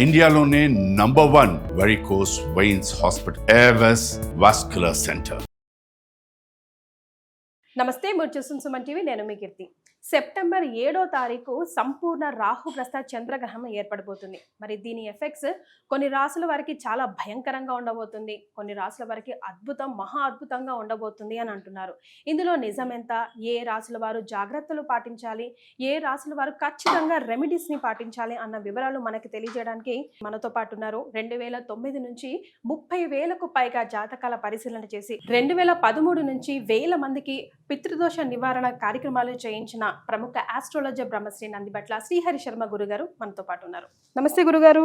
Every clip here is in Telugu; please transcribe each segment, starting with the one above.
ఇండియాలోనే number 1 varicose veins hospital Avis vascular centre. నమస్తే, మీరు చూస్తున్న సుమన్ టీవీ. నేను మీ కీర్తి. సెప్టెంబర్ 7వ తారీఖు సంపూర్ణ రాహుగ్రస్త చంద్రగ్రహణం ఏర్పడబోతుంది. మరి దీని ఎఫెక్ట్స్ కొన్ని రాసుల వారికి చాలా భయంకరంగా ఉండబోతుంది, కొన్ని రాసుల వారికి మహా అద్భుతంగా ఉండబోతుంది అని అంటున్నారు. ఇందులో నిజమెంత, ఏ రాసుల వారు జాగ్రత్తలు పాటించాలి, ఏ రాసుల వారు ఖచ్చితంగా రెమెడీస్ని పాటించాలి అన్న వివరాలు మనకి తెలియజేయడానికి మనతో పాటు ఉన్నారు. 2009 నుంచి 30,000కు పైగా జాతకాల పరిశీలన చేసి 2013 నుంచి 1,000 మందికి పితృదోష నివారణ కార్యక్రమాలు చేయించిన ప్రముఖ ఆస్ట్రాలజర్ బ్రహ్మశ్రీ నందిబట్ల శ్రీహరి శర్మ గురుగారు మనతో పాటు ఉన్నారు. నమస్తే గురుగారు.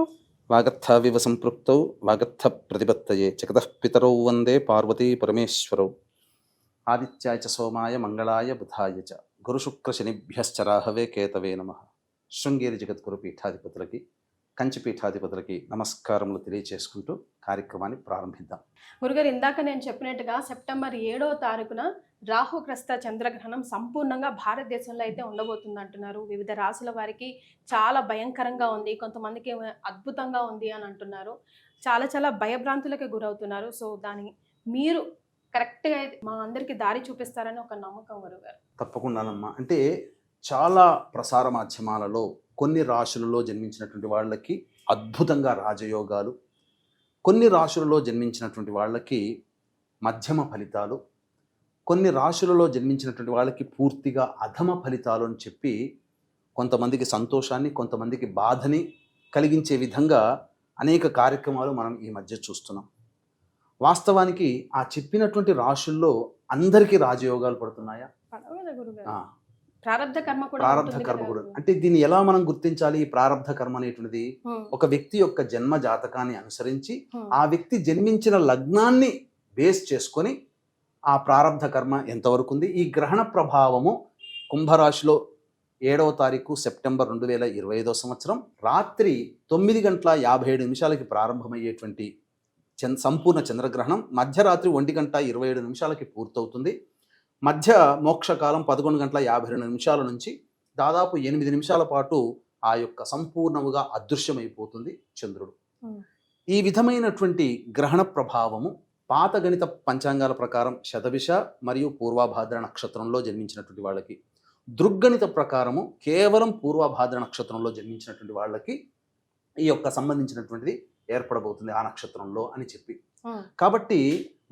వాగర్థావివ సంపృక్తౌ వాగర్థ ప్రతిపత్తయే జగతః పితరౌ వందే పార్వతీ పరమేశ్వరౌ ఆదిత్యాయ చ సోమాయ మంగళాయ బుధాయ చ గురు శుక్ర శనిభ్యశ్చ రాహవే కేతవే నమః. శృంగేరి జగద్గురు పీఠాధిపతులకి, కంచి పీఠాధిపతులకి నమస్కారములు తెలియచేసుకుంటూ కార్యక్రమాన్ని ప్రారంభిద్దాం. గురుగారు, ఇందాక నేను చెప్పినట్టుగా సెప్టెంబర్ 7వ తారీఖున రాహుగ్రస్త చంద్రగ్రహణం సంపూర్ణంగా భారతదేశంలో అయితే ఉండబోతుంది అంటున్నారు. వివిధ రాసుల వారికి చాలా భయంకరంగా ఉంది, కొంతమందికి అద్భుతంగా ఉంది అని అంటున్నారు. చాలా భయభ్రాంతులకి గురవుతున్నారు. సో దాని మీరు కరెక్ట్గా మా అందరికి దారి చూపిస్తారని ఒక నమ్మకం గురుగారు. తప్పకుండానమ్మా. అంటే చాలా ప్రసార మాధ్యమాలలో కొన్ని రాశులలో జన్మించినటువంటి వాళ్ళకి అద్భుతంగా రాజయోగాలు, కొన్ని రాశులలో జన్మించినటువంటి వాళ్ళకి మధ్యమ ఫలితాలు, కొన్ని రాశులలో జన్మించినటువంటి వాళ్ళకి పూర్తిగా అధమ ఫలితాలు అని చెప్పి కొంతమందికి సంతోషాన్ని, కొంతమందికి బాధని కలిగించే విధంగా అనేక కార్యక్రమాలు మనం ఈ మధ్య చూస్తున్నాం. వాస్తవానికి ఆ చెప్పినటువంటి రాశుల్లో అందరికీ రాజయోగాలు పడుతున్నాయా? ప్రారబ్ధ కర్మ కూడా. అంటే దీన్ని ఎలా మనం గుర్తించాలి? ఈ ప్రారబ్ధ కర్మ అనేటువంటిది ఒక వ్యక్తి యొక్క జన్మ జాతకాన్ని అనుసరించి ఆ వ్యక్తి జన్మించిన లగ్నాన్ని బేస్ చేసుకొని ఆ ప్రారబ్ధ కర్మ ఎంతవరకు ఉంది. ఈ గ్రహణ ప్రభావము కుంభరాశిలో 7వ తారీఖు సెప్టెంబర్ 2025 సంవత్సరం రాత్రి 9:57 ప్రారంభమయ్యేటువంటి సంపూర్ణ చంద్రగ్రహణం మధ్యరాత్రి 1:27 పూర్తవుతుంది. మధ్య మోక్షకాలం 11:52 నుంచి దాదాపు 8 నిమిషాల పాటు ఆ యొక్క సంపూర్ణముగా అదృశ్యమైపోతుంది చంద్రుడు. ఈ విధమైనటువంటి గ్రహణ ప్రభావము పాత గణిత పంచాంగాల ప్రకారం శతభిష మరియు పూర్వభాద్ర నక్షత్రంలో జన్మించినటువంటి వాళ్ళకి, దృగ్గణిత ప్రకారము కేవలం పూర్వభాద్ర నక్షత్రంలో జన్మించినటువంటి వాళ్ళకి ఈ యొక్క సంబంధించినటువంటిది ఏర్పడబోతుంది ఆ నక్షత్రంలో అని చెప్పి. కాబట్టి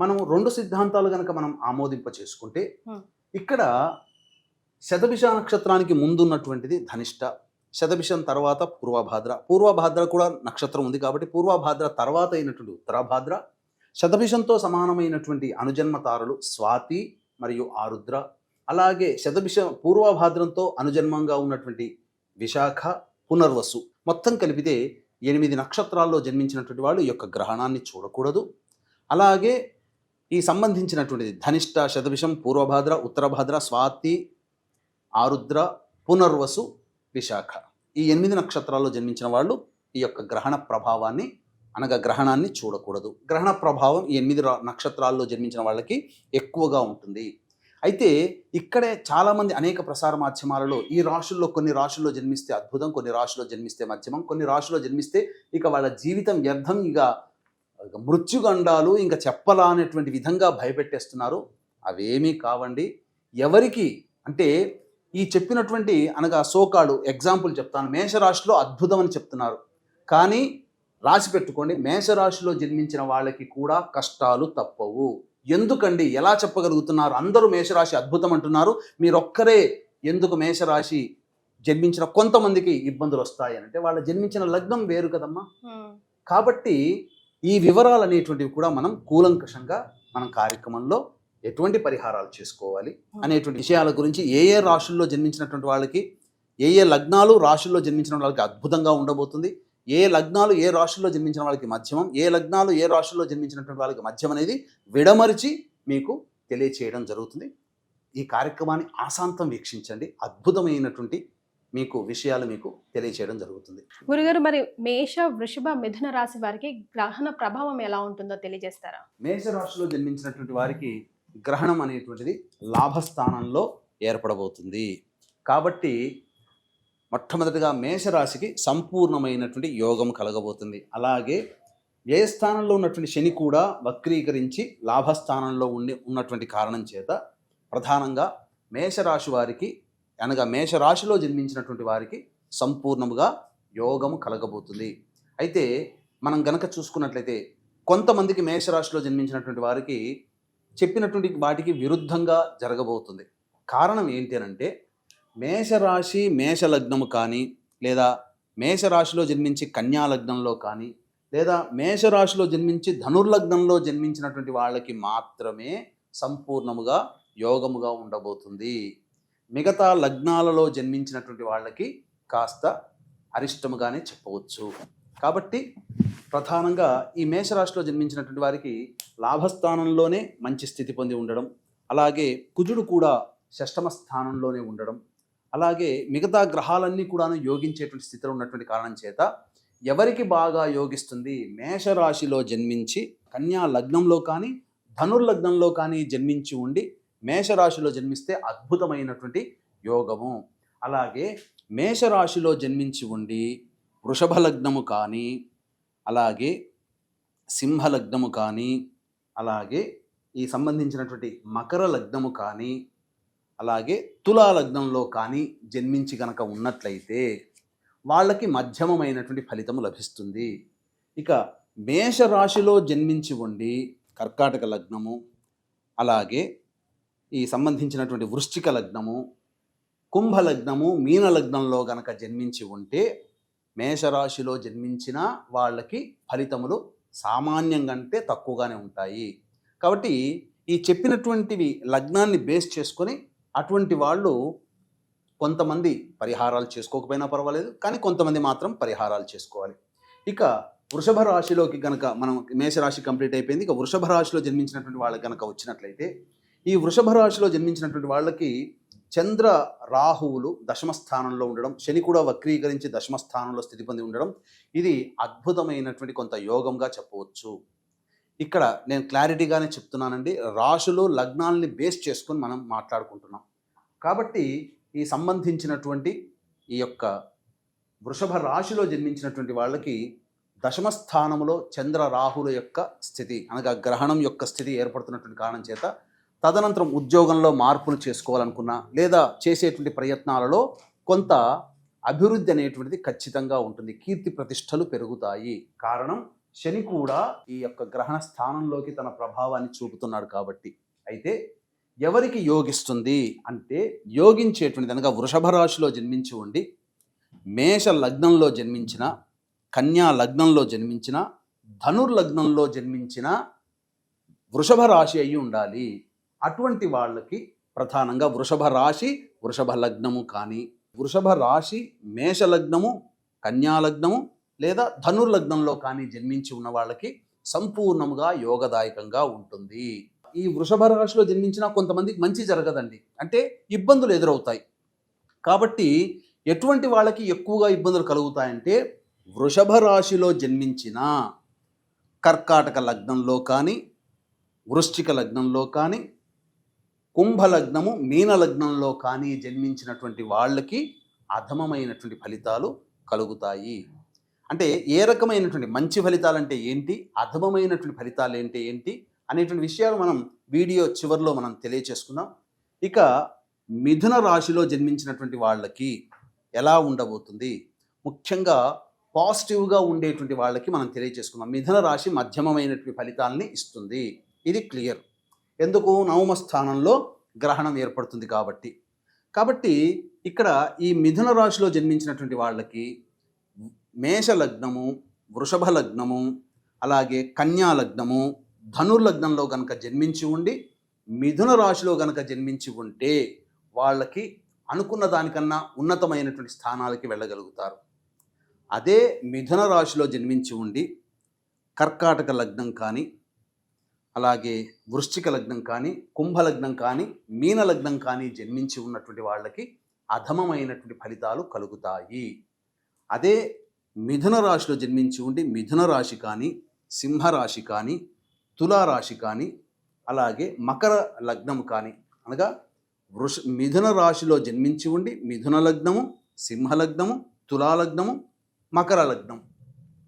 మనం 2 సిద్ధాంతాలు కనుక మనం ఆమోదింప చేసుకుంటే, ఇక్కడ శతభిష నక్షత్రానికి ముందున్నటువంటిది ధనిష్ట, శతభిషం తర్వాత పూర్వభాద్ర కూడా నక్షత్రం ఉంది కాబట్టి పూర్వభాద్ర తర్వాత అయినటువంటి ఉత్తరాభాద్ర, శతభిషంతో సమానమైనటువంటి అనుజన్మ తారలు స్వాతి మరియు ఆరుద్ర, అలాగే పూర్వభాద్రంతో అనుజన్మంగా ఉన్నటువంటి విశాఖ, పునర్వసు, మొత్తం కలిపితే 8 నక్షత్రాల్లో జన్మించినటువంటి వాళ్ళు ఈ యొక్క గ్రహణాన్ని చూడకూడదు. అలాగే ఈ సంబంధించినటువంటిది ధనిష్ట, శతభిషం, పూర్వభాద్ర, ఉత్తరభాద్ర, స్వాతి, ఆరుద్ర, పునర్వసు, విశాఖ, ఈ 8 నక్షత్రాల్లో జన్మించిన వాళ్ళు ఈ యొక్క గ్రహణ ప్రభావాన్ని అనగా గ్రహణాన్ని చూడకూడదు. గ్రహణ ప్రభావం ఈ 8 నక్షత్రాల్లో జన్మించిన వాళ్ళకి ఎక్కువగా ఉంటుంది. అయితే ఇక్కడే చాలామంది అనేక ప్రసార మాధ్యమాలలో ఈ రాశుల్లో కొన్ని రాశుల్లో జన్మిస్తే అద్భుతం, కొన్ని రాశుల్లో జన్మిస్తే మధ్యమం, కొన్ని రాశుల్లో జన్మిస్తే ఇక వాళ్ళ జీవితం వ్యర్థం, ఇక మృత్యుగండాలు ఇంకా చెప్పలా అనేటువంటి విధంగా భయపెట్టేస్తున్నారు. అవేమీ కావండి. ఎవరికి అంటే ఈ చెప్పినటువంటి అనగా సోకాడు ఎగ్జాంపుల్ చెప్తాను. మేషరాశిలో అద్భుతం అని చెప్తున్నారు, కానీ రాసి పెట్టుకోండి, మేషరాశిలో జన్మించిన వాళ్ళకి కూడా కష్టాలు తప్పవు. ఎందుకండి? ఎలా చెప్పగలుగుతున్నారు? అందరూ మేషరాశి అద్భుతం అంటున్నారు, మీరొక్కరే ఎందుకు మేషరాశి జన్మించిన కొంతమందికి ఇబ్బందులు వస్తాయి అంటే వాళ్ళ జన్మించిన లగ్నం వేరు కదమ్మా. కాబట్టి ఈ వివరాలు అనేటువంటివి కూడా మనం కూలంకషంగా మనం కార్యక్రమంలో ఎటువంటి పరిహారాలు చేసుకోవాలి అనేటువంటి విషయాల గురించి, ఏ రాశుల్లో జన్మించినటువంటి వాళ్ళకి, ఏ లగ్నాలు రాశుల్లో జన్మించిన వాళ్ళకి అద్భుతంగా ఉండబోతుంది, ఏ లగ్నాలు ఏ రాశుల్లో జన్మించిన వాళ్ళకి మధ్యమం, ఏ లగ్నాలు ఏ రాశుల్లో జన్మించినటువంటి వాళ్ళకి మధ్యం అనేది విడమరిచి మీకు తెలియచేయడం జరుగుతుంది. ఈ కార్యక్రమాన్ని ఆశాంతం వీక్షించండి. అద్భుతమైనటువంటి మీకు విషయాలు మీకు తెలియచేయడం జరుగుతుంది. గురుగారు, మరి మేష, వృషభ, మిథున రాశి వారికి గ్రహణ ప్రభావం ఎలా ఉంటుందో తెలియజేస్తారా? మేష రాశిలో జన్మించినటువంటి వారికి గ్రహణం అనేటువంటిది లాభస్థానంలో ఏర్పడబోతుంది. కాబట్టి మొట్టమొదటిగా మేషరాశికి సంపూర్ణమైనటువంటి యోగం కలగబోతుంది. అలాగే వ్యయస్థానంలో ఉన్నటువంటి శని కూడా వక్రీకరించి లాభస్థానంలో ఉన్నటువంటి కారణం చేత ప్రధానంగా మేషరాశి వారికి అనగా మేషరాశిలో జన్మించినటువంటి వారికి సంపూర్ణముగా యోగము కలగబోతుంది. అయితే మనం గనక చూసుకున్నట్లయితే కొంతమందికి మేషరాశిలో జన్మించినటువంటి వారికి చెప్పినటువంటి వాటికి విరుద్ధంగా జరగబోతుంది. కారణం ఏంటి అనంటే మేషరాశి మేషలగ్నము కానీ లేదా మేషరాశిలో జన్మించి కన్యా లగ్నంలో కానీ లేదా మేషరాశిలో జన్మించి ధనుర్లగ్నంలో జన్మించినటువంటి వాళ్ళకి మాత్రమే సంపూర్ణముగా యోగముగా ఉండబోతుంది. మిగతా లగ్నాలలో జన్మించినటువంటి వాళ్ళకి కాస్త అరిష్టముగానే చెప్పవచ్చు. కాబట్టి ప్రధానంగా ఈ మేషరాశిలో జన్మించినటువంటి వారికి లాభస్థానంలోనే మంచి స్థితి పొంది ఉండడం, అలాగే కుజుడు కూడా షష్టమ స్థానంలోనే ఉండడం, అలాగే మిగతా గ్రహాలన్నీ కూడాను యోగించేటువంటి స్థితిలో ఉన్నటువంటి కారణం చేత ఎవరికి బాగా యోగిస్తుంది? మేషరాశిలో జన్మించి కన్యా లగ్నంలో కానీ ధనుర్లగ్నంలో కానీ జన్మించి ఉండి మేషరాశిలో జన్మిస్తే అద్భుతమైనటువంటి యోగము. అలాగే మేషరాశిలో జన్మించి ఉండి వృషభ లగ్నము కానీ అలాగే సింహలగ్నము కానీ అలాగే ఈ సంబంధించినటువంటి మకర లగ్నము కానీ అలాగే తులా లగ్నంలో కానీ జన్మించి గనక ఉన్నట్లయితే వాళ్ళకి మధ్యమమైనటువంటి ఫలితము లభిస్తుంది. ఇక మేషరాశిలో జన్మించి ఉండి కర్కాటక లగ్నము అలాగే ఈ సంబంధించినటువంటి వృశ్చిక లగ్నము కుంభ లగ్నము మీన లగ్నంలో గనక జన్మించి ఉంటే మేషరాశిలో జన్మించిన వాళ్ళకి ఫలితములు సామాన్యం కంటే తక్కువగానే ఉంటాయి. కాబట్టి ఈ చెప్పినటువంటివి లగ్నాన్ని బేస్ చేసుకొని అటువంటి వాళ్ళు కొంతమంది పరిహారాలు చేసుకోకపోయినా పర్వాలేదు, కానీ కొంతమంది మాత్రం పరిహారాలు చేసుకోవాలి. ఇక వృషభ రాశిలోకి గనక మనం మేషరాశి కంప్లీట్ అయిపోయింది. ఇక వృషభ రాశిలో జన్మించినటువంటి వాళ్ళకి గనక వచ్చినట్లయితే ఈ వృషభ రాశిలో జన్మించినటువంటి వాళ్ళకి చంద్ర రాహువులు దశమ స్థానంలో ఉండడం, శని కూడా వక్రీకరించి దశమ స్థానంలో స్థితి పొంది ఉండడం, ఇది అద్భుతమైనటువంటి కొంత యోగంగా చెప్పవచ్చు. ఇక్కడ నేను క్లారిటీగానే చెప్తున్నానండి, రాశులు లగ్నాలని బేస్ చేసుకొని మనం మాట్లాడుకుంటున్నాం. కాబట్టి ఈ సంబంధించినటువంటి ఈ యొక్క వృషభ రాశిలో జన్మించినటువంటి వాళ్ళకి దశమ స్థానంలో చంద్ర రాహుల యొక్క స్థితి అనగా గ్రహణం యొక్క స్థితి ఏర్పడుతున్నటువంటి కారణం చేత తదనంతరం ఉద్యోగంలో మార్పులు చేసుకోవాలనుకున్నా లేదా చేసేటువంటి ప్రయత్నాలలో కొంత అభివృద్ధి అనేటువంటిది ఖచ్చితంగా ఉంటుంది. కీర్తి ప్రతిష్టలు పెరుగుతాయి. కారణం శని కూడా ఈ యొక్క గ్రహణ స్థానంలోకి తన ప్రభావాన్ని చూపుతున్నాడు కాబట్టి. అయితే ఎవరికి యోగిస్తుంది అంటే యోగించేటువంటిది అనగా వృషభ రాశిలో జన్మించి ఉండి మేష లగ్నంలో జన్మించిన కన్యా లగ్నంలో జన్మించిన ధనుర్లగ్నంలో జన్మించిన వృషభ రాశి అయి ఉండాలి. అటువంటి వాళ్ళకి ప్రధానంగా వృషభ రాశి వృషభ లగ్నము కానీ వృషభ రాశి మేష లగ్నము కన్యా లగ్నము లేదా ధనుర్లగ్నంలో కానీ జన్మించి ఉన్న వాళ్ళకి సంపూర్ణముగా యోగదాయకంగా ఉంటుంది. ఈ వృషభ రాశిలో జన్మించిన కొంతమందికి మంచి జరగదండి, అంటే ఇబ్బందులు ఎదురవుతాయి. కాబట్టి ఎటువంటి వాళ్ళకి ఎక్కువగా ఇబ్బందులు కలుగుతాయంటే వృషభ రాశిలో జన్మించిన కర్కాటక లగ్నంలో కానీ వృశ్చిక లగ్నంలో కానీ కుంభ లగ్నము మీన లగ్నంలో కానీ జన్మించినటువంటి వాళ్ళకి అధమమైనటువంటి ఫలితాలు కలుగుతాయి. అంటే ఏ రకమైనటువంటి మంచి ఫలితాలు అంటే ఏంటి, అధమమైనటువంటి ఫలితాలు ఏంటి అనేటువంటి విషయాలు మనం వీడియో చివరిలో మనం తెలియచేసుకుందాం. ఇక మిథున రాశిలో జన్మించినటువంటి వాళ్ళకి ఎలా ఉండబోతుంది, ముఖ్యంగా పాజిటివ్గా ఉండేటువంటి వాళ్ళకి మనం తెలియచేసుకుందాం. మిథున రాశి మధ్యమమైనటువంటి ఫలితాలని ఇస్తుంది, ఇది క్లియర్. ఎందుకు? నవమ స్థానంలో గ్రహణం ఏర్పడుతుంది కాబట్టి ఇక్కడ ఈ మిథున రాశిలో జన్మించినటువంటి వాళ్ళకి మేష లగ్నము వృషభ లగ్నము అలాగే కన్యా లగ్నము ధనుర్లగ్నంలో కనుక జన్మించి ఉండి మిథున రాశిలో కనుక జన్మించి ఉంటే వాళ్ళకి అనుకున్న దానికన్నా ఉన్నతమైనటువంటి స్థానాలకి వెళ్ళగలుగుతారు. అదే మిథున రాశిలో జన్మించి ఉండి కర్కాటక లగ్నం కానీ అలాగే వృశ్చిక లగ్నం కానీ కుంభ లగ్నం కానీ మీన లగ్నం కానీ జన్మించి ఉన్నటువంటి వాళ్ళకి అధమమైనటువంటి ఫలితాలు కలుగుతాయి. అదే మిథున రాశిలో జన్మించి ఉండి మిథున రాశి కానీ సింహరాశి కానీ తులారాశి కానీ అలాగే మకర లగ్నం కానీ అనగా మిథున రాశిలో జన్మించి ఉండి మిథున లగ్నము సింహలగ్నము, తులాలగ్నము, మకర లగ్నం,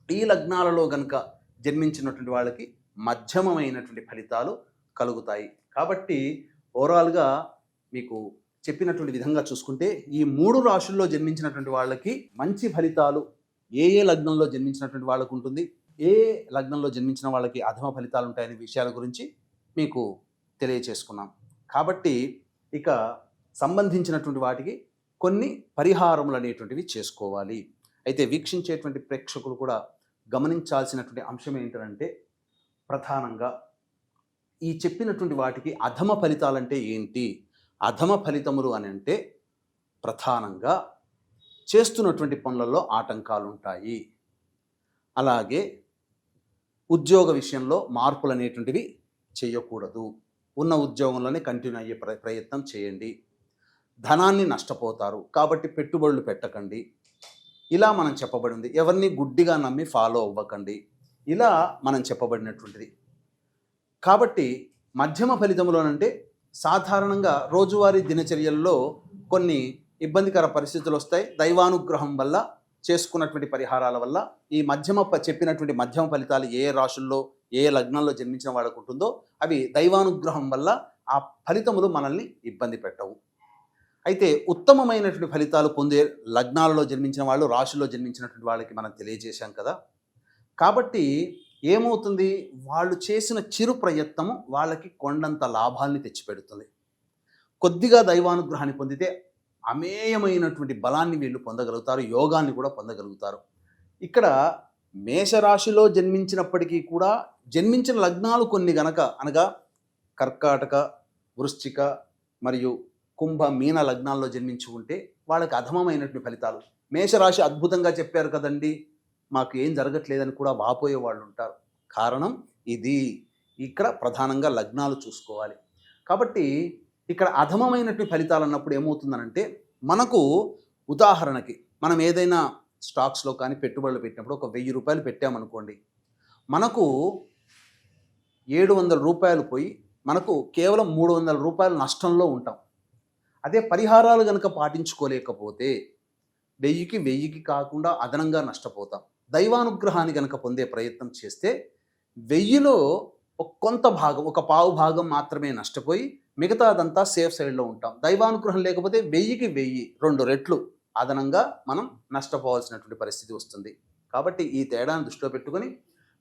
ఈ లగ్నాలలో గనుక జన్మించినటువంటి వాళ్ళకి మధ్యమమైనటువంటి ఫలితాలు కలుగుతాయి. కాబట్టి ఓవరాల్గా మీకు చెప్పినటువంటి విధంగా చూసుకుంటే ఈ 3 రాశుల్లో జన్మించినటువంటి వాళ్ళకి మంచి ఫలితాలు ఏ లగ్నంలో జన్మించినటువంటి వాళ్ళకు ఉంటుంది, ఏ లగ్నంలో జన్మించిన వాళ్ళకి అధమ ఫలితాలు ఉంటాయనే విషయాల గురించి మీకు తెలియచేసుకున్నాం. కాబట్టి ఇక సంబంధించినటువంటి వాటికి కొన్ని పరిహారములు అనేటువంటివి చేసుకోవాలి. అయితే వీక్షించేటువంటి ప్రేక్షకులు కూడా గమనించాల్సినటువంటి అంశం ఏంటంటే, ప్రధానంగా ఈ చెప్పినటువంటి వాటికి అధమ ఫలితాలంటే ఏంటి? అధమ ఫలితములు అని అంటే ప్రధానంగా చేస్తున్నటువంటి పనులలో ఆటంకాలు ఉంటాయి, అలాగే ఉద్యోగ విషయంలో మార్పులు అనేటువంటివి చేయకూడదు, ఉన్న ఉద్యోగంలోనే కంటిన్యూ అయ్యే ప్రయత్నం చేయండి, ధనాన్ని నష్టపోతారు కాబట్టి పెట్టుబడులు పెట్టకండి, ఇలా మనం చెప్పబడింది. ఎవరిని గుడ్డిగా నమ్మి ఫాలో అవ్వకండి, ఇలా మనం చెప్పబడినటువంటిది. కాబట్టి మధ్యమ ఫలితములోనంటే సాధారణంగా రోజువారీ దినచర్యల్లో కొన్ని ఇబ్బందికర పరిస్థితులు వస్తాయి. దైవానుగ్రహం వల్ల చేసుకున్నటువంటి పరిహారాల వల్ల ఈ చెప్పినటువంటి మధ్యమ ఫలితాలు ఏ రాశుల్లో ఏ లగ్నంలో జన్మించిన వాళ్ళకు ఉంటుందో అవి దైవానుగ్రహం వల్ల ఆ ఫలితములు మనల్ని ఇబ్బంది పెట్టవు. అయితే ఉత్తమమైనటువంటి ఫలితాలు పొందే లగ్నాలలో జన్మించిన వాళ్ళు, రాశుల్లో జన్మించినటువంటి వాళ్ళకి మనం తెలియజేశాం కదా. కాబట్టి ఏమవుతుంది, వాళ్ళు చేసిన చిరు ప్రయత్నము వాళ్ళకి కొండంత లాభాల్ని తెచ్చిపెడుతుంది. కొద్దిగా దైవానుగ్రహాన్ని పొందితే అమేయమైనటువంటి బలాన్ని వీళ్ళు పొందగలుగుతారు, యోగాన్ని కూడా పొందగలుగుతారు. ఇక్కడ మేషరాశిలో జన్మించినప్పటికీ కూడా జన్మించిన లగ్నాలు కొన్ని గనక, అనగా కర్కాటక, వృశ్చిక మరియు కుంభ, మీన లగ్నాల్లో జన్మించి ఉంటే వాళ్ళకి అధమమైనటువంటి ఫలితాలు. మేషరాశి అద్భుతంగా చెప్పారు కదండి, మాకు ఏం జరగట్లేదని కూడా వాపోయే వాళ్ళు ఉంటారు. కారణం ఇది. ఇక్కడ ప్రధానంగా లగ్నాలు చూసుకోవాలి. కాబట్టి ఇక్కడ అధమమైనటువంటి ఫలితాలు అన్నప్పుడు ఏమవుతుందనంటే, మనకు ఉదాహరణకి మనం ఏదైనా స్టాక్స్లో కానీ పెట్టుబడులు పెట్టినప్పుడు ఒక 1000 రూపాయలు పెట్టామనుకోండి, మనకు 700 రూపాయలు పోయి మనకు కేవలం 300 రూపాయలు నష్టంలో ఉంటాం. అదే పరిహారాలు కనుక పాటించుకోలేకపోతే 1000కి కాకుండా అదనంగా నష్టపోతాం. దైవానుగ్రహాన్ని కనుక పొందే ప్రయత్నం చేస్తే 1000లో కొంత భాగం, ఒక పావు భాగం మాత్రమే నష్టపోయి మిగతాదంతా సేఫ్ సైడ్లో ఉంటాం. దైవానుగ్రహం లేకపోతే 1000కి 2 రెట్లు అదనంగా మనం నష్టపోవాల్సినటువంటి పరిస్థితి వస్తుంది. కాబట్టి ఈ తేడాను దృష్టిలో పెట్టుకొని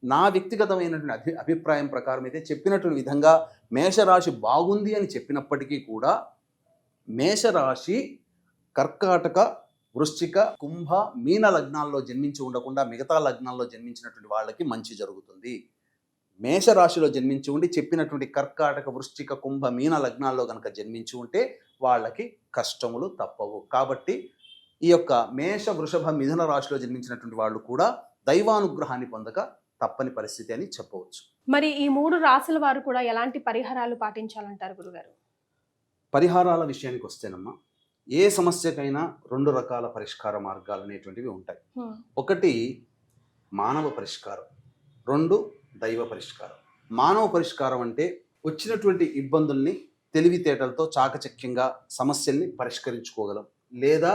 నా వ్యక్తిగతమైనటువంటి అభిప్రాయం ప్రకారం అయితే చెప్పినటువంటి విధంగా మేషరాశి బాగుంది అని చెప్పినప్పటికీ కూడా మేషరాశి కర్కాటక, వృశ్చిక, కుంభ, మీన లగ్నాల్లో జన్మించి ఉండకుండా మిగతా లగ్నాల్లో జన్మించినటువంటి వాళ్ళకి మంచి జరుగుతుంది. మేషరాశిలో జన్మించి ఉండి చెప్పినటువంటి కర్కాటక, వృశ్చిక, కుంభ, మీన లగ్నాల్లో కనుక జన్మించి ఉంటే వాళ్ళకి కష్టములు తప్పవు. కాబట్టి ఈ యొక్క మేష, వృషభ, మిథున రాశిలో జన్మించినటువంటి వాళ్ళు కూడా దైవానుగ్రహాన్ని పొందక తప్పని పరిస్థితి అని చెప్పవచ్చు. మరి ఈ 3 రాశుల వారు కూడా ఎలాంటి పరిహారాలు పాటించాలంటారు గురుగారు? పరిహారాల విషయానికి వస్తేనమ్మా, ఏ సమస్యకైనా 2 రకాల పరిష్కార మార్గాలు అనేటువంటివి ఉంటాయి. ఒకటి మానవ పరిష్కారం, 2 దైవ పరిష్కారం. మానవ పరిష్కారం అంటే వచ్చినటువంటి ఇబ్బందుల్ని తెలివితేటలతో చాకచక్యంగా సమస్యల్ని పరిష్కరించుకోగలం, లేదా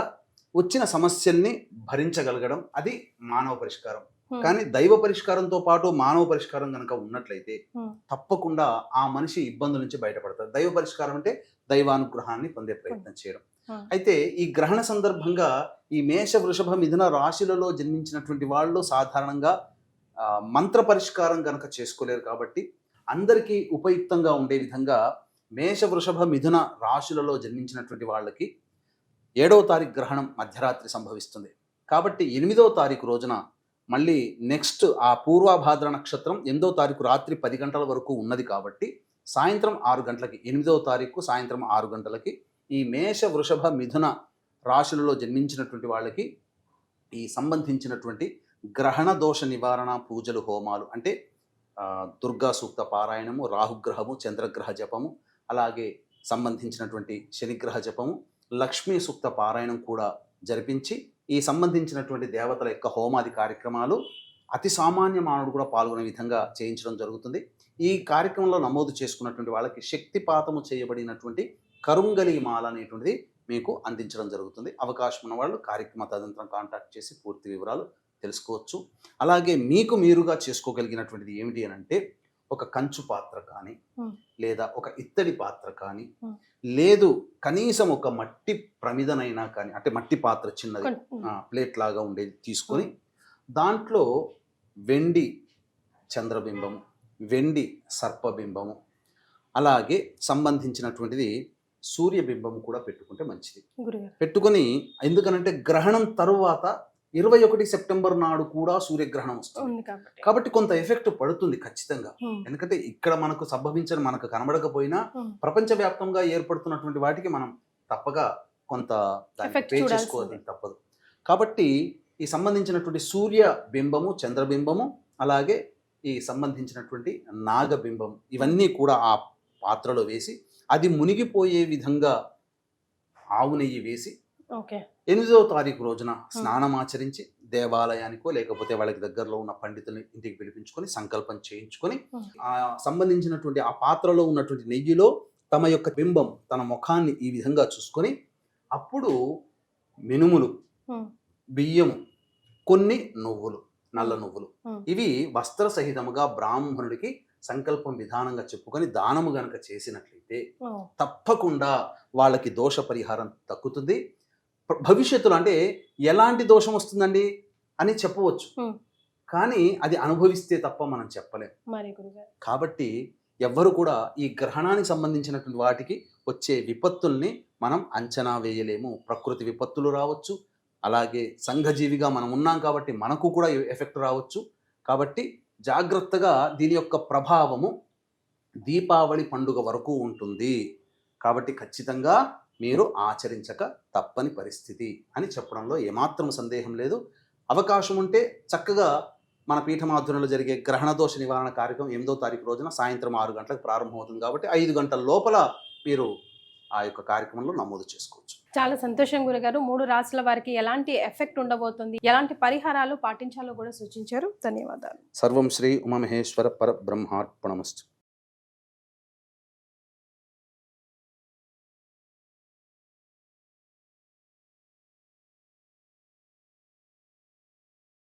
వచ్చిన సమస్యల్ని భరించగలగడం, అది మానవ పరిష్కారం. కానీ దైవ పరిష్కారంతో పాటు మానవ పరిష్కారం కనుక ఉన్నట్లయితే తప్పకుండా ఆ మనిషి ఇబ్బందుల నుంచి బయటపడతారు. దైవ పరిష్కారం అంటే దైవానుగ్రహాన్ని పొందే ప్రయత్నం చేయడం. అయితే ఈ గ్రహణ సందర్భంగా ఈ మేష, వృషభ, మిథున రాశులలో జన్మించినటువంటి వాళ్ళు సాధారణంగా మంత్ర పరిష్కారం కనుక చేసుకోలేరు. కాబట్టి అందరికీ ఉపయుక్తంగా ఉండే విధంగా మేష, వృషభ, మిథున రాశులలో జన్మించినటువంటి వాళ్ళకి 7వ తారీఖు గ్రహణం మధ్యరాత్రి సంభవిస్తుంది. కాబట్టి 8వ తారీఖు రోజున మళ్ళీ నెక్స్ట్ ఆ పూర్వభాద్ర నక్షత్రం 8వ తారీఖు రాత్రి 10 గంటల వరకు ఉన్నది. కాబట్టి సాయంత్రం 6 గంటలకి, 8వ తారీఖు సాయంత్రం 6 గంటలకి ఈ మేష, వృషభ, మిథున రాశులలో జన్మించినటువంటి వాళ్ళకి ఈ సంబంధించినటువంటి గ్రహణ దోష నివారణ పూజలు, హోమాలు, అంటే దుర్గా సూక్త పారాయణము, రాహుగ్రహము, చంద్రగ్రహ జపము, అలాగే సంబంధించినటువంటి శనిగ్రహ జపము, లక్ష్మీ సూక్త పారాయణం కూడా జరిపించి ఈ సంబంధించినటువంటి దేవతల యొక్క హోమాది కార్యక్రమాలు అతి సామాన్య మానవుడు కూడా పాల్గొనే విధంగా చేయించడం జరుగుతుంది. ఈ కార్యక్రమంలో నమోదు చేసుకున్నటువంటి వాళ్ళకి శక్తిపాతము చేయబడినటువంటి కరుంగలి మాల అనేటువంటిది మీకు అందించడం జరుగుతుంది. అవకాశం ఉన్న వాళ్ళు కార్యక్రమ తదనంతరం కాంటాక్ట్ చేసి పూర్తి వివరాలు తెలుసుకోవచ్చు. అలాగే మీకు మీరుగా చేసుకోగలిగినటువంటిది ఏమిటి అని అంటే, ఒక కంచు పాత్ర కానీ లేదా ఒక ఇత్తడి పాత్ర కానీ, లేదు కనీసం ఒక మట్టి ప్రమిదనైనా కానీ, అంటే మట్టి పాత్ర చిన్నది ప్లేట్ లాగా ఉండేది తీసుకొని దాంట్లో వెండి చంద్రబింబము, వెండి సర్పబింబము, అలాగే సంబంధించినటువంటిది సూర్యబింబము కూడా పెట్టుకుంటే మంచిది. పెట్టుకొని, ఎందుకనంటే గ్రహణం తరువాత 21 సెప్టెంబర్ నాడు కూడా సూర్యగ్రహణం వస్తుంది కాబట్టి కొంత ఎఫెక్ట్ పడుతుంది ఖచ్చితంగా. ఎందుకంటే ఇక్కడ మనకు సంభవించని, మనకు కనబడకపోయినా ప్రపంచవ్యాప్తంగా ఏర్పడుతున్నటువంటి వాటికి మనం తప్పక కొంత పే చేసుకోవాలి తప్పదు. కాబట్టి ఈ సంబంధించినటువంటి సూర్య బింబము, చంద్రబింబము, అలాగే ఈ సంబంధించినటువంటి నాగబింబం, ఇవన్నీ కూడా ఆ పాత్రలో వేసి అది మునిగిపోయే విధంగా ఆవు నెయ్యి వేసి 8వ తారీఖు రోజున స్నానం ఆచరించి దేవాలయానికో లేకపోతే వాళ్ళకి దగ్గరలో ఉన్న పండితుల్ని ఇంటికి పిలిపించుకొని సంకల్పం చేయించుకొని ఆ సంబంధించినటువంటి ఆ పాత్రలో ఉన్నటువంటి నెయ్యిలో తమ యొక్క బింబం, తన ముఖాన్ని ఈ విధంగా చూసుకొని అప్పుడు మినుములు, బియ్యము, కొన్ని నువ్వులు, నల్ల నువ్వులు, ఇవి వస్త్ర సహితముగా బ్రాహ్మణుడికి సంకల్పం విధానంగా చెప్పుకొని దానము గనక చేసినట్లయితే తప్పకుండా వాళ్ళకి దోష పరిహారం తగ్గుతుంది. భవిష్యత్తులో అంటే ఎలాంటి దోషం వస్తుందండి అని చెప్పవచ్చు, కానీ అది అనుభవిస్తే తప్ప మనం చెప్పలేం. కాబట్టి ఎవ్వరు కూడా ఈ గ్రహణానికి సంబంధించినటువంటి వాటికి వచ్చే విపత్తుల్ని మనం అంచనా వేయలేము. ప్రకృతి విపత్తులు రావచ్చు, అలాగే సంఘజీవిగా మనం ఉన్నాం కాబట్టి మనకు కూడా ఎఫెక్ట్ రావచ్చు. కాబట్టి జాగ్రత్తగా దీని యొక్క ప్రభావము దీపావళి పండుగ వరకు ఉంటుంది. కాబట్టి ఖచ్చితంగా మీరు ఆచరించక తప్పని పరిస్థితి అని చెప్పడంలో ఏమాత్రం సందేహం లేదు. అవకాశం ఉంటే చక్కగా మన పీఠమాధ్వర్యంలో జరిగే గ్రహణ దోష నివారణ కార్యక్రమం 8వ తారీఖు రోజున సాయంత్రం 6 గంటలకు ప్రారంభమవుతుంది. కాబట్టి 5 గంటల లోపల మీరు ఆ యొక్క కార్యక్రమంలో నమోదు చేసుకోవచ్చు. చాలా సంతోషం గురుగారు. 3 రాశుల వారికి ఎలాంటి ఎఫెక్ట్ ఉండబోతుంది, ఎలాంటి పరిహారాలు పాటించాలో కూడా సూచించారు. ధన్యవాదాలు. సర్వం శ్రీ ఉమామహేశ్వర పరబ్రహ్మార్పణమస్తు.